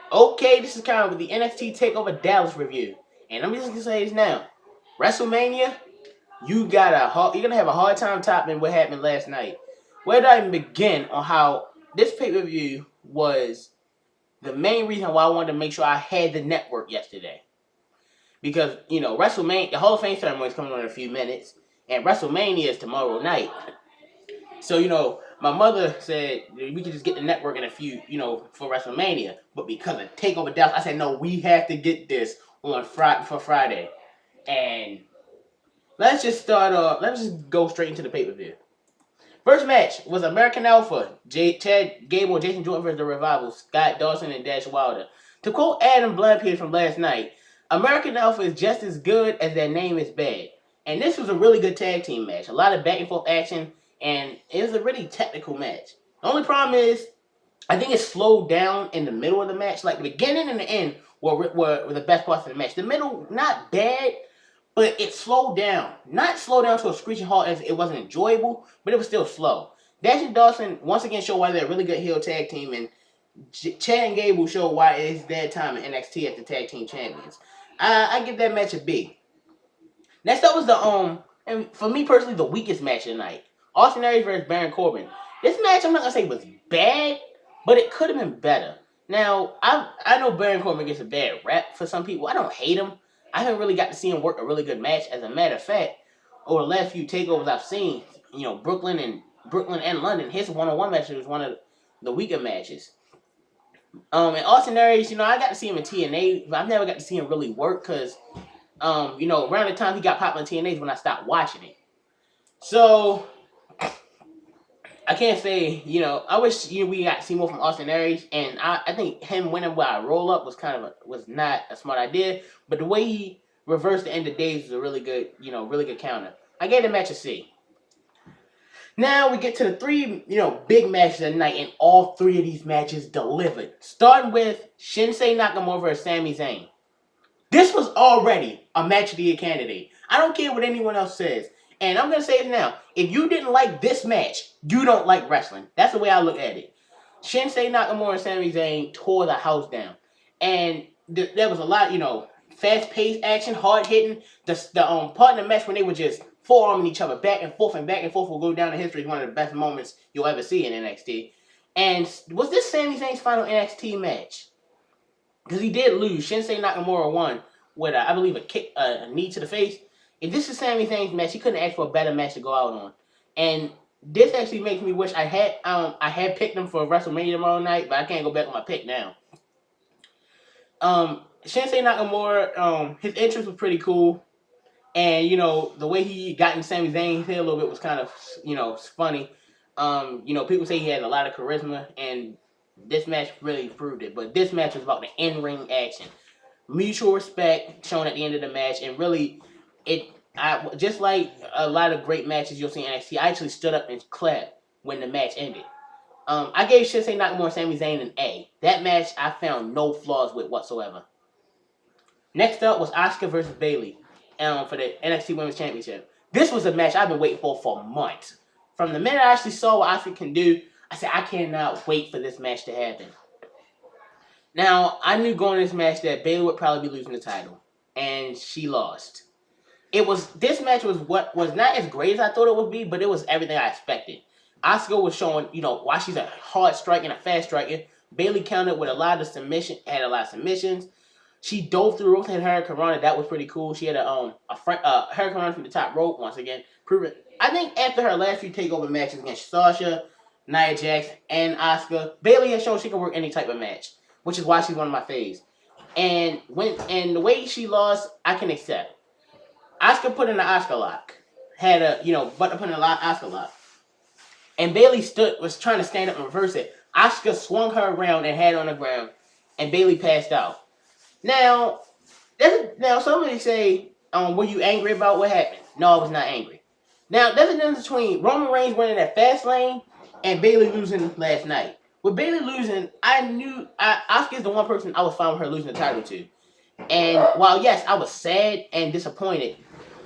Okay, this is Kyle with the NXT Takeover Dallas review, and I'm just gonna say this now: WrestleMania, you're gonna have a hard time topping what happened last night. Where do I even begin on how this pay per view was the main reason why I wanted to make sure I had the network yesterday? Because WrestleMania, the Hall of Fame ceremony is coming on in a few minutes, and WrestleMania is tomorrow night. So, my mother said we could just get the network in a few, for WrestleMania. But because of Takeover Dallas, I said, no, we have to get this on Friday. And let's just start off, let's just go straight into the pay-per-view. First match was American Alpha, Chad Gable, Jason Jordan versus The Revival, Scott Dawson and Dash Wilder. To quote Adam Blampied from last night, American Alpha is just as good as their name is bad. And this was a really good tag team match. A lot of back and forth action, and it was a really technical match. The only problem is, I think it slowed down in the middle of the match. Like the beginning and the end were the best parts of the match. The middle, not bad, but it slowed down. Not slowed down to a screeching halt as it wasn't enjoyable, but it was still slow. Dash and Dawson once again showed why they're a really good heel tag team, and Chad and Gable showed why it's their time in NXT as the tag team champions. I give that match a B. Next up was and for me personally, the weakest match of the night. Austin Aries versus Baron Corbin. This match, I'm not gonna say was bad, but it could have been better. Now, I know Baron Corbin gets a bad rap for some people. I don't hate him. I haven't really got to see him work a really good match. As a matter of fact, over the last few takeovers I've seen, Brooklyn and London, his one-on-one match was one of the weaker matches. And Austin Aries, I got to see him in TNA, but I've never got to see him really work because, around the time he got popular in TNA is when I stopped watching it. So I can't say, I wish we got to see more from Austin Aries, and I think him winning by a roll up was not a smart idea. But the way he reversed the end of days was a really good counter. I gave the match a C. Now we get to the three, big matches of the night, and all three of these matches delivered. Starting with Shinsuke Nakamura versus Sami Zayn. This was already a match of the year candidate. I don't care what anyone else says. And I'm going to say it now. If you didn't like this match, you don't like wrestling. That's the way I look at it. Shinsuke Nakamura and Sami Zayn tore the house down. And there was a lot, fast-paced action, hard-hitting. The part in the match when they were just forearming each other back and forth will go down in history as one of the best moments you'll ever see in NXT. And was this Sami Zayn's final NXT match? Because he did lose. Shinsuke Nakamura won with, I believe, a knee to the face. If this is Sami Zayn's match, he couldn't ask for a better match to go out on. And this actually makes me wish I had picked him for WrestleMania tomorrow night, but I can't go back on my pick now. Shinsuke Nakamura, his entrance was pretty cool. And, the way he got in Sami Zayn's head a little bit was kind of, funny. People say he had a lot of charisma, and this match really proved it. But this match was about the in-ring action. Mutual respect shown at the end of the match, and really, just like a lot of great matches you'll see in NXT, I actually stood up and clapped when the match ended. I gave Shinsuke Nakamura and Sami Zayn an A. That match I found no flaws with whatsoever. Next up was Asuka versus Bayley for the NXT Women's Championship. This was a match I've been waiting for months. From the minute I actually saw what Asuka can do, I said, I cannot wait for this match to happen. Now, I knew going into this match that Bayley would probably be losing the title, and she lost. This match was not as great as I thought it would be, but it was everything I expected. Asuka was showing, why she's a hard striker and a fast striker. Bayley countered with a lot of submissions. She dove through the ropes and had Hurricane Rana. That was pretty cool. She had a Hurricane Rana from the top rope once again. I think after her last few takeover matches against Sasha, Nia Jax, and Asuka, Bayley has shown she can work any type of match, which is why she's one of my faves. And the way she lost, I can accept. Asuka put in the Asuka lock. Had button put in the Asuka lock. And Bayley was trying to stand up and reverse it. Asuka swung her around and had her on the ground, and Bayley passed out. Now somebody say, were you angry about what happened? No, I was not angry. Now, there's a difference between Roman Reigns winning that fast lane and Bayley losing last night. With Bayley losing, I knew Asuka's the one person I was fine with her losing the title to. And while, yes, I was sad and disappointed,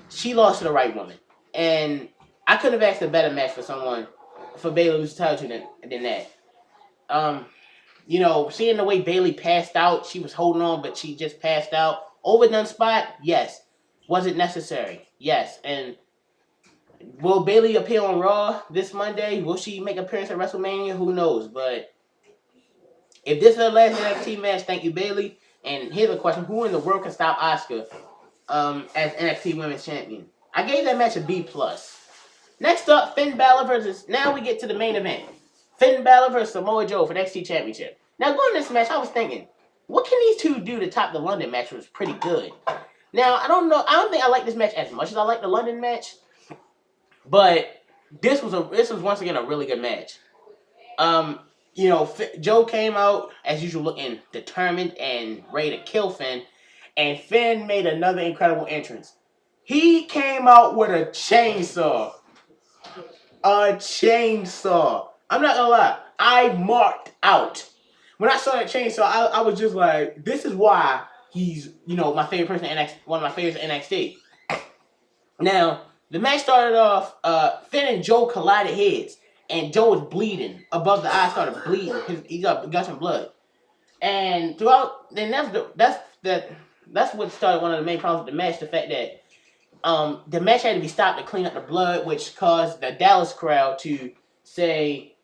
she lost to the right woman. And I couldn't have asked a better match for Bayley to lose the title to than that. seeing the way Bayley passed out, she was holding on, but she just passed out. Overdone spot, yes. Was it necessary? Yes. And will Bayley appear on Raw this Monday? Will she make an appearance at WrestleMania? Who knows? But if this is her last NXT match, thank you, Bayley. And here's a question: who in the world can stop Asuka as NXT Women's Champion? I gave that match a B+. Next up, Finn Balor versus. Now we get to the main event: Finn Balor versus Samoa Joe for the NXT Championship. Now going to this match, I was thinking, what can these two do to top the London match? Which was pretty good. Now I don't know. I don't think I like this match as much as I like the London match, but this was once again a really good match. Joe came out as usual looking determined and ready to kill Finn, and Finn made another incredible entrance. He came out with a chainsaw. A chainsaw. I'm not gonna lie, I marked out. When I saw that chainsaw, I was just like, this is why he's, my favorite person in NXT, one of my favorites in NXT. Now, the match started off, Finn and Joe collided heads. And Joe was bleeding. Above the eye started bleeding. He got gushing blood. And throughout, then that's what started one of the main problems with the match. The fact that the match had to be stopped to clean up the blood, which caused the Dallas crowd to say,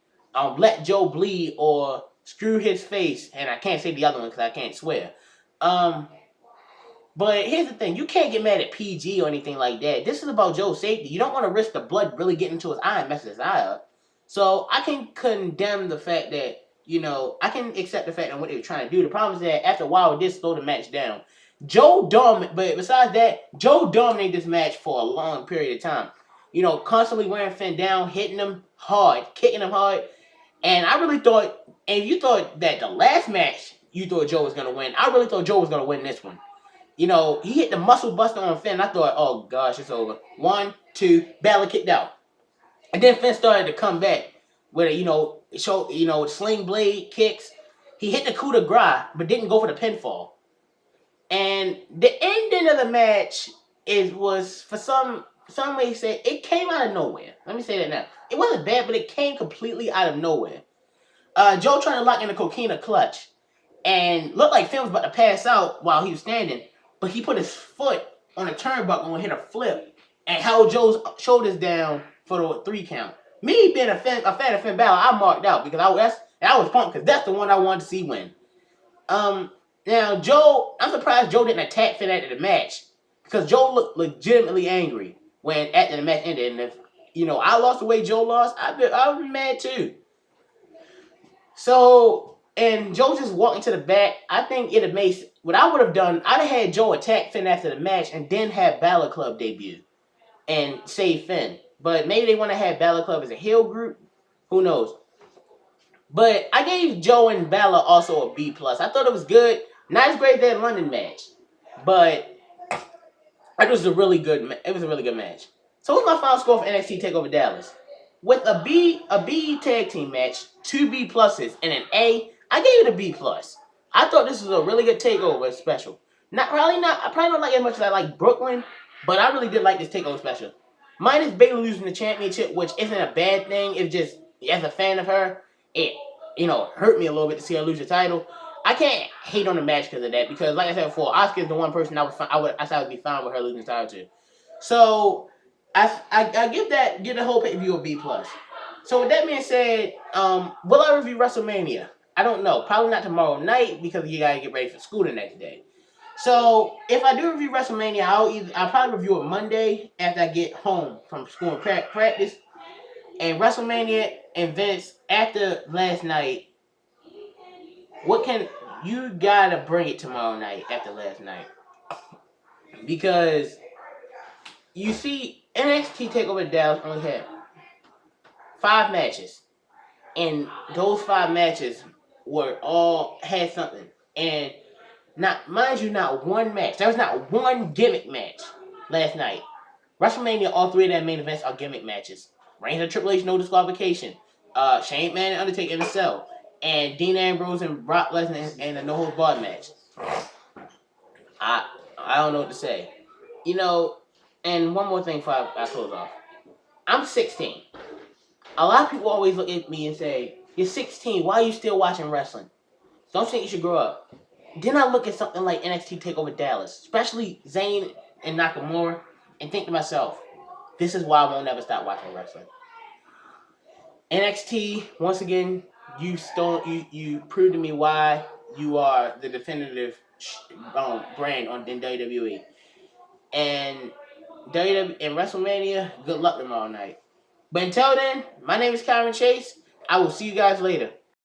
let Joe bleed or screw his face. And I can't say the other one because I can't swear. But here's the thing. You can't get mad at PG or anything like that. This is about Joe's safety. You don't want to risk the blood really getting into his eye and messing his eye up. So I can condemn the fact that, I can accept the fact that what they were trying to do. The problem is that after a while, it did slow the match down. But besides that, Joe dominated this match for a long period of time. Constantly wearing Finn down, hitting him hard, kicking him hard. And I really thought, and you thought that the last match, you thought Joe was going to win. I really thought Joe was going to win this one. He hit the muscle buster on Finn. I thought, oh gosh, it's over. 1, 2, Balor kicked out. And then Finn started to come back with sling blade kicks. He hit the coup de grace, but didn't go for the pinfall. And the ending of the match was for some way say it came out of nowhere. Let me say that now. It wasn't bad, but it came completely out of nowhere. Joe trying to lock in the coquina clutch and looked like Finn was about to pass out while he was standing, but he put his foot on a turnbuckle and hit a flip and held Joe's shoulders down for the 3 count. Me being a fan of Finn Balor, I marked out because I was pumped because that's the one I wanted to see win. Now Joe, I'm surprised Joe didn't attack Finn after the match because Joe looked legitimately angry when after the match ended. And if I lost the way Joe lost, I would be mad too. So and Joe just walked into the back. I think it'd have made what I would have done. I'd have had Joe attack Finn after the match and then have Balor Club debut and save Finn. But maybe they want to have Balor Club as a heel group. Who knows? But I gave Joe and Balor also a B+. I thought it was good. Not as great as that London match. But it was a really good match. So what's my final score for NXT TakeOver Dallas? With a B tag team match, 2 B+, and an A, I gave it a B+. I thought this was a really good TakeOver special. I probably don't like it as much as I like Brooklyn, but I really did like this TakeOver special. Minus Bayley losing the championship, which isn't a bad thing. It's just, as a fan of her, it, hurt me a little bit to see her lose the title. I can't hate on the match because of that, because like I said before, Asuka is the one person I would be fine with her losing the title to. So, I give the whole pay-per-view a B+. So with that being said, will I review WrestleMania? I don't know. Probably not tomorrow night because you gotta get ready for school the next day. So if I do review WrestleMania, I'll probably review it Monday after I get home from school and practice. And WrestleMania and Vince after last night. You gotta bring it tomorrow night after last night, because you see NXT TakeOver Dallas only had 5 matches, and those 5 matches had something. And not one match. There was not one gimmick match last night. WrestleMania, all 3 of their main events are gimmick matches. Reigns and Triple H, no disqualification. Shane McMahon and Undertaker in the cell. And Dean Ambrose and Brock Lesnar in a no holds barred match. I don't know what to say. And one more thing before I close off. I'm 16. A lot of people always look at me and say, "You're 16. Why are you still watching wrestling?" Don't think you should grow up. Then I look at something like NXT Takeover Dallas, especially Zayn and Nakamura, and think to myself, this is why I won't ever stop watching wrestling. NXT, once again, you proved to me why you are the definitive brand in WWE. And WWE and WrestleMania, good luck tomorrow night. But until then, my name is Kyron Chase. I will see you guys later.